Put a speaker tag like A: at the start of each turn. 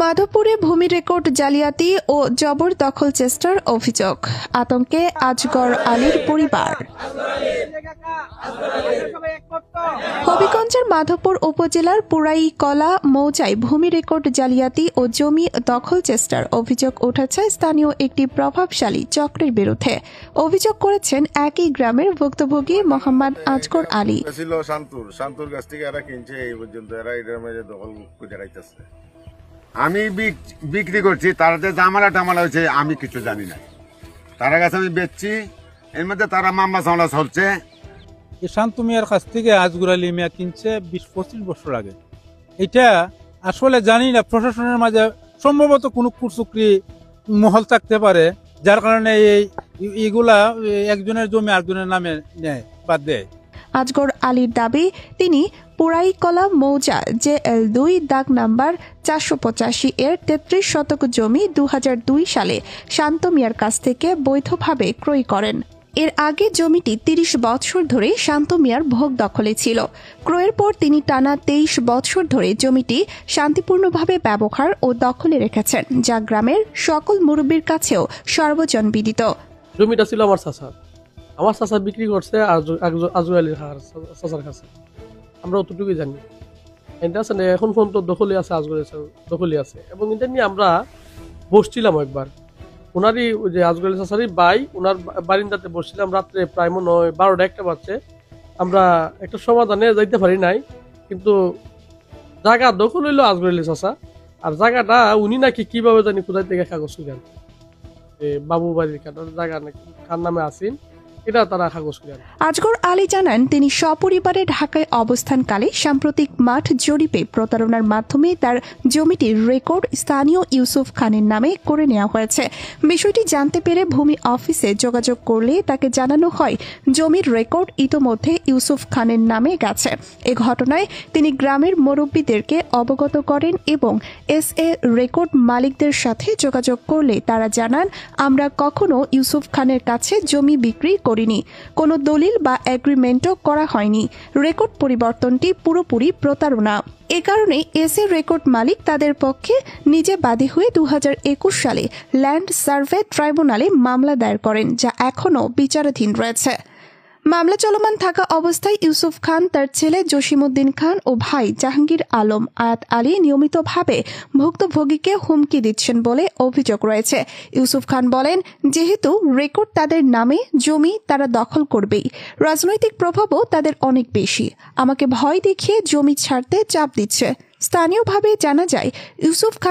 A: মাধবপুরে ভূমি রেকর্ড জালিয়াতি ও জবরদখল চেষ্টার অভিযোগ, আতঙ্কে আজগর আলীর পরিবার। হবিগঞ্জের মাধবপুর উপজেলার পুরাইকলা মৌজায় ভূমি রেকর্ড জালিয়াতি ও জমি দখল চেষ্টার অভিযোগ উঠেছে স্থানীয় একটি প্রভাবশালী চক্রের বিরুদ্ধে। অভিযোগ করেছেন একই গ্রামের ভুক্তভোগী মোহাম্মদ আজগর আলী।
B: শান্তুর কাছ থেকে এরা কিনছে, এই পর্যন্ত এরা এটার মধ্যে দখল করে রাখতেছে। আমি বিক্রি করছি, তারা যে জামালা টামালা হয়েছে আমি কিছু জানি না, তারা কাছে আমি বেচছি, এর মধ্যে তারা মামলা সামলা চলছে।
C: শান্তু মিয়ার কাছ থেকে আজগর আলী মিয়া কিনছে ২০-২৫ বছর আগে। এটা আসলে জানি না, প্রশাসনের মাঝে সম্ভবত কোনো কুচক্রি মহল থাকতে পারে, যার কারণে এইগুলা একজনের জমি আরেকজনের নামে নেয় বাদ দেয়।
A: আজগর আলীর দাবি, তিনি পুরাইকলা মৌজা JL2 দাগ নাম্বার ৪৮৫ এর ৩৩ শতক জমি ২০০২ সালে শান্ত মিয়ার কাছ থেকে বৈধভাবে ক্রয় করেন। এর আগে জমিটি ৩০ বছর ধরে শান্ত মিয়ার ভোগ দখলে ছিল। ক্রয়ের পর তিনি টানা ২৩ বছর ধরে জমিটি শান্তিপূর্ণভাবে ব্যবহার ও দখলে রেখেছেন, যা গ্রামের সকল মুরব্বীর কাছেও সর্বজনবিদিত।
D: জমিটা ছিল আমার চাচা বিক্রি করছে আজগর আলীর চাচার কাছে, আমরা অতটুকুই জানি। এটা আছে না, এখন ফোন তো দখলে আছে, দখলে আছে। এবং এটা নিয়ে আমরা বসছিলাম একবার, ওনারই ওই যে আজগর আলী চাচারই ভাই, ওনার বারিন্দাতে বসছিলাম রাত্রে প্রায় মনে হয় ১২টা-১টা বাজছে। আমরা একটা সমাধানে যাইতে পারি নাই, কিন্তু জায়গা দখল হইলো আজগর আলী চাচা। আর জায়গাটা উনি নাকি কিভাবে জানি কোথায় থেকে কাগজ কিনেন, বাবু বাড়ির জায়গা নাকি কার নামে আসেন, এটা তারা কাগজ কিনেন।
A: আজগর আলী জানান, তিনি সপরিবারে ঢাকায় অবস্থানকালে সাম্প্রতিক মাঠ জরিপে প্রতারণার মাধ্যমে তার জমিটির রেকর্ড স্থানীয় ইউসুফ খানের নামে করে নেওয়া হয়েছে। বিষয়টি জানতে পেরে ভূমি অফিসে যোগাযোগ করলে তাকে জানানো হয় জমির রেকর্ড ইতোমধ্যে ইউসুফ খানের নামে গেছে। এ ঘটনায় তিনি গ্রামের মুরব্বীদেরকে অবগত করেন এবং SA রেকর্ড মালিকদের সাথে যোগাযোগ করলে তারা জানান, আমরা কখনো ইউসুফ খানের কাছে জমি বিক্রি করিনি, কোনো দলিল বা এগ্রিমেন্টও করা হয়নি। রেকর্ড পরিবর্তনটি পুরোপুরি প্রতারণা। এ কারণে SA রেকর্ড মালিক তাদের পক্ষে নিজে বাদী হয়ে ২০২১ সালে ল্যান্ড সার্ভে ট্রাইব্যুনালে মামলা দায়ের করেন, যা এখনও বিচারাধীন রয়েছে। মামলা চলমান থাকা অবস্থায় ইউসুফ খান, তার ছেলে জসিমউদ্দিন খান ও ভাই জাহাঙ্গীর আলম আয়াত আলী নিয়মিতভাবে ভুক্তভোগীকে হুমকি দিচ্ছেন বলে অভিযোগ রয়েছে। ইউসুফ খান বলেন, যেহেতু রেকর্ড তাদের নামে, জমি তারা দখল করবেই, রাজনৈতিক প্রভাবও তাদের অনেক বেশি, আমাকে ভয় দেখিয়ে জমি ছাড়তে চাপ দিচ্ছে। স্থানীয়ভাবে জানা যায়, ইউসুফ খান